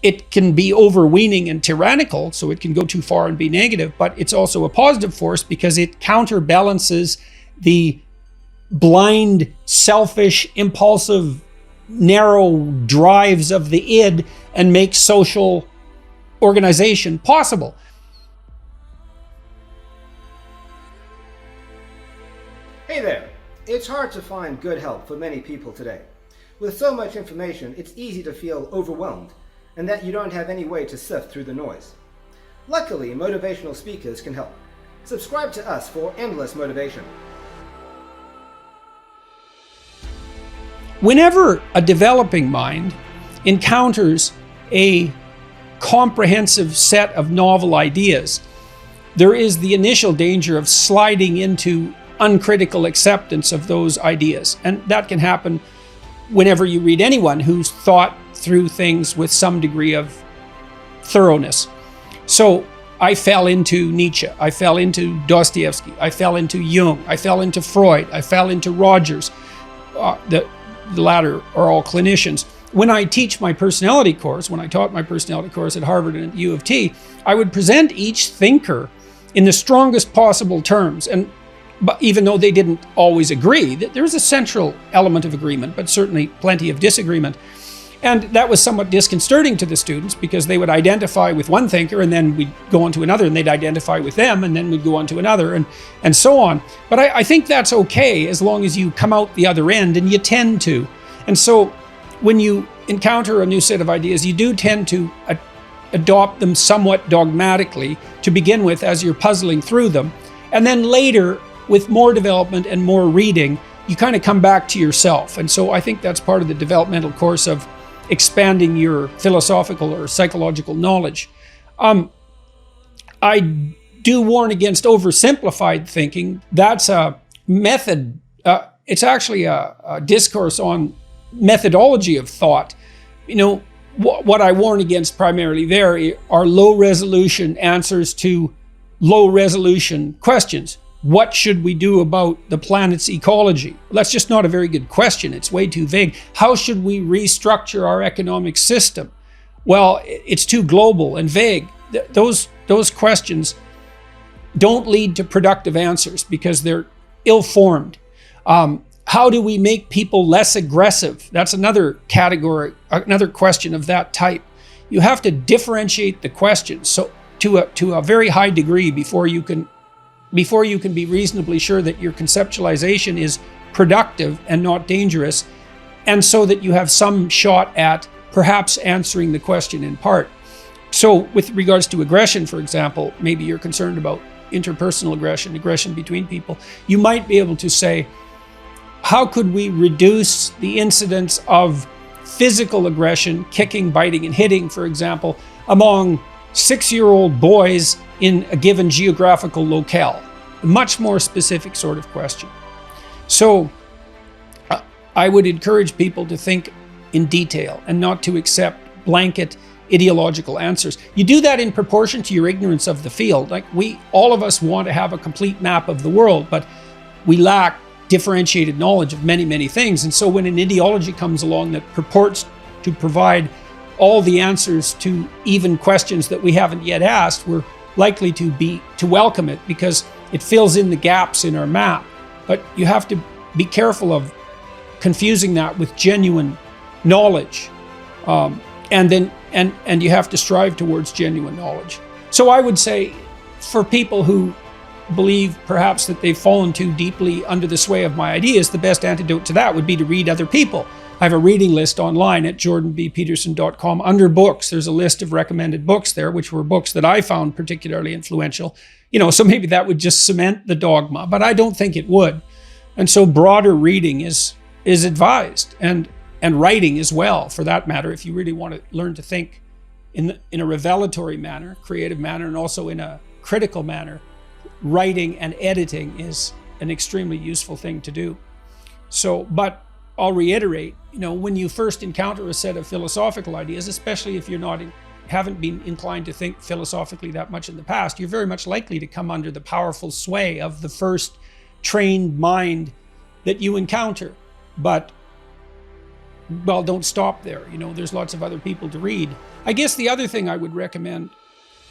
it can be overweening and tyrannical, so it can go too far and be negative, but it's also a positive force because it counterbalances the blind, selfish, impulsive, narrow drives of the id and makes social organization possible. Hey there! It's hard to find good help for many people today. With so much information, it's easy to feel overwhelmed and that you don't have any way to sift through the noise. Luckily, motivational speakers can help. Subscribe to us for endless motivation. Whenever a developing mind encounters a comprehensive set of novel ideas, there is the initial danger of sliding into uncritical acceptance of those ideas. And that can happen whenever you read anyone who's thought through things with some degree of thoroughness. So I fell into Nietzsche, I fell into Dostoevsky, I fell into Jung, I fell into Freud, I fell into Rogers. The latter are all clinicians. When I teach my personality course, when I taught my personality course at Harvard and at U of T, I would present each thinker in the strongest possible terms. But even though they didn't always agree, there's a central element of agreement, but certainly plenty of disagreement. And that was somewhat disconcerting to the students because they would identify with one thinker and then we'd go on to another, and they'd identify with them and then we'd go on to another, and so on. But I think that's okay as long as you come out the other end, and you tend to. And so when you encounter a new set of ideas, you do tend to adopt them somewhat dogmatically to begin with as you're puzzling through them. And then later, with more development and more reading, you kind of come back to yourself. And so I think that's part of the developmental course of expanding your philosophical or psychological knowledge. I do warn against oversimplified thinking. That's a method. It's actually a discourse on methodology of thought. You know, what I warn against primarily there are low resolution answers to low resolution questions. What should we do about the planet's ecology? Well, that's just not a very good question. It's way too vague. How should we restructure our economic system? Well, it's too global and vague. Those questions don't lead to productive answers because they're ill-formed. How do we make people less aggressive? That's another category, another question of that type. You have to differentiate the questions so to a very high degree before you can be reasonably sure that your conceptualization is productive and not dangerous, and so that you have some shot at perhaps answering the question in part. So with regards to aggression, for example, maybe you're concerned about interpersonal aggression between people. You might be able to say, how could we reduce the incidence of physical aggression, kicking, biting, and hitting, for example, among 6-year-old boys in a given geographical locale? A much more specific sort of question. So I would encourage people to think in detail and not to accept blanket ideological answers. You do that in proportion to your ignorance of the field. Like all of us want to have a complete map of the world, but we lack differentiated knowledge of many, many things. And so when an ideology comes along that purports to provide all the answers to even questions that we haven't yet asked, we're likely to welcome it because it fills in the gaps in our map. But you have to be careful of confusing that with genuine knowledge. And you have to strive towards genuine knowledge. So I would say for people who believe perhaps that they've fallen too deeply under the sway of my ideas, the best antidote to that would be to read other people. I have a reading list online at jordanbpeterson.com. Under books, there's a list of recommended books there, which were books that I found particularly influential. So maybe that would just cement the dogma, but I don't think it would. And so broader reading is advised, and writing as well, for that matter, if you really want to learn to think in a revelatory manner, creative manner, and also in a critical manner. Writing and editing is an extremely useful thing to do. So, but I'll reiterate, when you first encounter a set of philosophical ideas, especially if haven't been inclined to think philosophically that much in the past, you're very much likely to come under the powerful sway of the first trained mind that you encounter. But well, don't stop there. There's lots of other people to read. I guess the other thing I would recommend,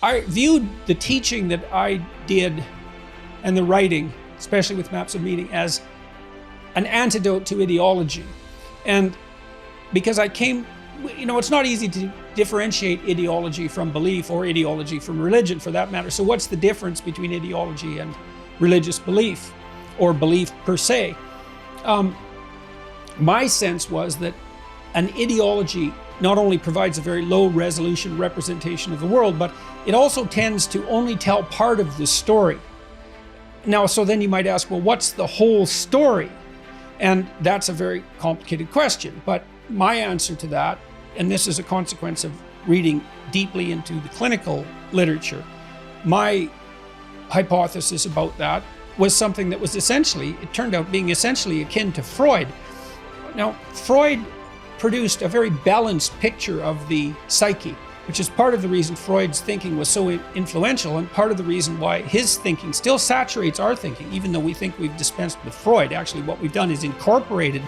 I viewed the teaching that I did and the writing, especially with Maps of Meaning, as an antidote to ideology. And because it's not easy to differentiate ideology from belief, or ideology from religion for that matter. So what's the difference between ideology and religious belief, or belief per se? My sense was that an ideology not only provides a very low resolution representation of the world, but it also tends to only tell part of the story. Now, so then you might ask, well, what's the whole story? And that's a very complicated question. But my answer to that, and this is a consequence of reading deeply into the clinical literature, my hypothesis about that was something that was it turned out being essentially akin to Freud. Now, Freud produced a very balanced picture of the psyche, which is part of the reason Freud's thinking was so influential, and part of the reason why his thinking still saturates our thinking, even though we think we've dispensed with Freud. Actually, what we've done is incorporated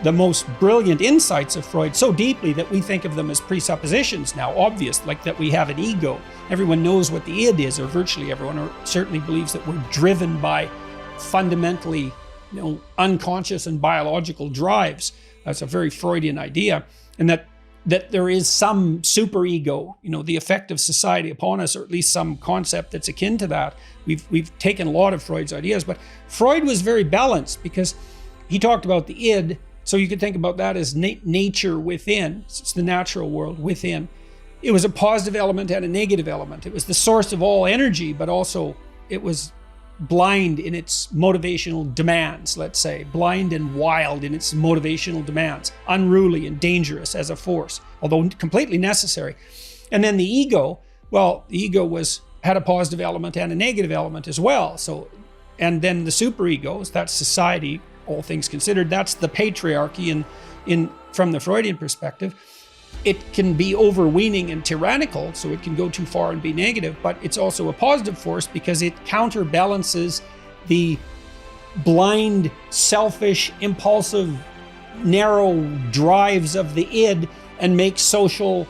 the most brilliant insights of Freud so deeply that we think of them as presuppositions now, obvious, like that we have an ego. Everyone knows what the id is, or virtually everyone, or certainly believes that we're driven by fundamentally, unconscious and biological drives. That's a very Freudian idea. And that there is some superego, the effect of society upon us, or at least some concept that's akin to that. We've taken a lot of Freud's ideas, but Freud was very balanced because he talked about the id. So you could think about that as nature within. It's the natural world within. It was a positive element and a negative element. It was the source of all energy, but also it was blind in its motivational demands, let's say. Blind and wild in its motivational demands. Unruly and dangerous as a force, although completely necessary. And then the ego, had a positive element and a negative element as well. So, and then the superegos, that's society, all things considered, that's the patriarchy from the Freudian perspective. It can be overweening and tyrannical, so it can go too far and be negative, but it's also a positive force because it counterbalances the blind, selfish, impulsive, narrow drives of the id and makes social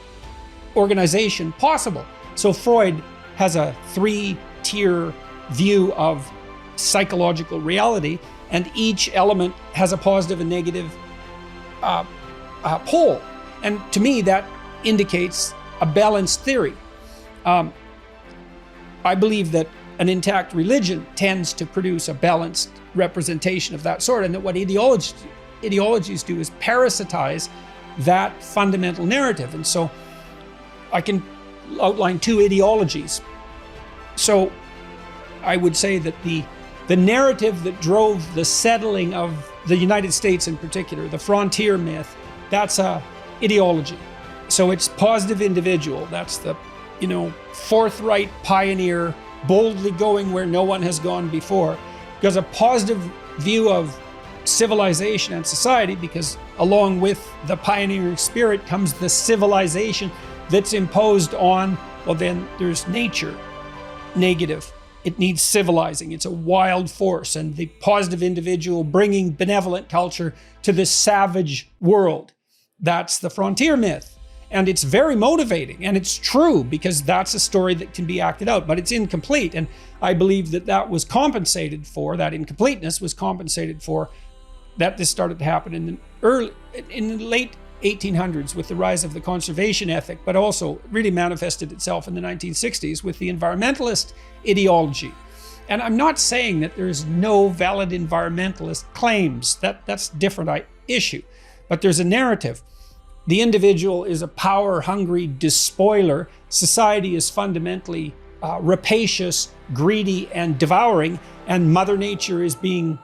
organization possible. So Freud has a 3-tier view of psychological reality, and each element has a positive and negative pole. And to me, that indicates a balanced theory. I believe that an intact religion tends to produce a balanced representation of that sort, and that what ideologies do is parasitize that fundamental narrative. And so I can outline 2 ideologies. So I would say that the narrative that drove the settling of the United States in particular, the frontier myth, that's a ideology. So it's positive individual. That's the, forthright pioneer, boldly going where no one has gone before. Because a positive view of civilization and society, because along with the pioneering spirit comes the civilization that's imposed on, well, then there's nature, negative. It needs civilizing. It's a wild force, and the positive individual bringing benevolent culture to the savage world. That's the frontier myth. And it's very motivating, and it's true because that's a story that can be acted out, but it's incomplete. And I believe that was compensated for, that incompleteness was compensated for, that this started to happen in the late 1800s with the rise of the conservation ethic, but also really manifested itself in the 1960s with the environmentalist ideology. And I'm not saying that there's no valid environmentalist claims. That's a different issue. But there's a narrative. The individual is a power-hungry despoiler. Society is fundamentally rapacious, greedy, and devouring, and Mother Nature is being,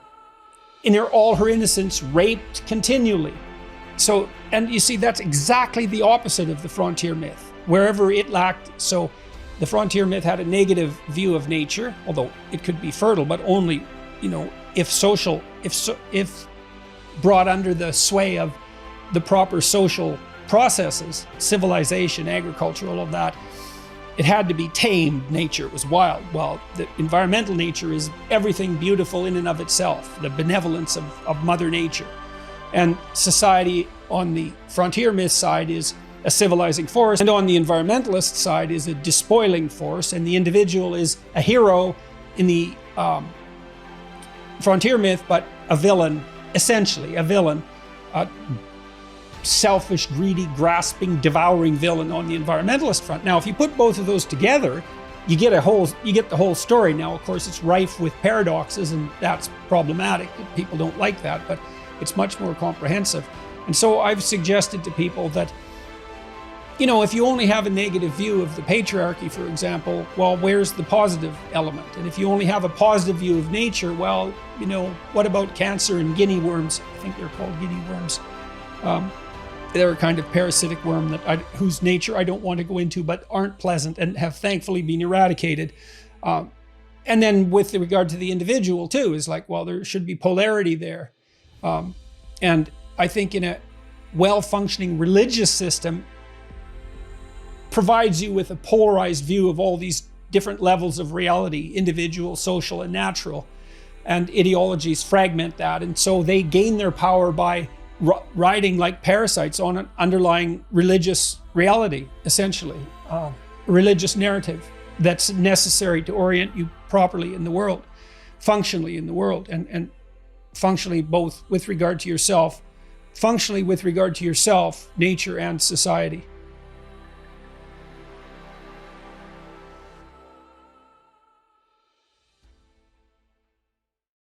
in all her innocence, raped continually. So, and you see, that's exactly the opposite of the frontier myth. Wherever it lacked, so the frontier myth had a negative view of nature, although it could be fertile, but only, if brought under the sway of the proper social processes, civilization, agriculture, all of that. It had to be tamed nature. It was wild. Well, the environmental nature is everything beautiful in and of itself, the benevolence of Mother Nature. And society on the frontier myth side is a civilizing force, and on the environmentalist side is a despoiling force, and the individual is a hero in the frontier myth, but a villain, essentially a villain, a selfish, greedy, grasping, devouring villain on the environmentalist front. Now, if you put both of those together, you get the whole story. Now, of course, it's rife with paradoxes, and that's problematic. People don't like that, but it's much more comprehensive. And so I've suggested to people that, you know, if you only have a negative view of the patriarchy, for example, well, where's the positive element? And if you only have a positive view of nature, well, you know, what about cancer and guinea worms? I think they're called guinea worms. They're a kind of parasitic worm whose nature I don't want to go into, but aren't pleasant and have thankfully been eradicated. And then with regard to the individual too, is like, well, there should be polarity there. And I think in a well-functioning religious system, provides you with a polarized view of all these different levels of reality, individual, social, and natural. And ideologies fragment that. And so they gain their power by riding like parasites on an underlying religious reality, essentially. Religious narrative that's necessary to orient you properly in the world, functionally in the world, and functionally both with regard to yourself, nature, and society.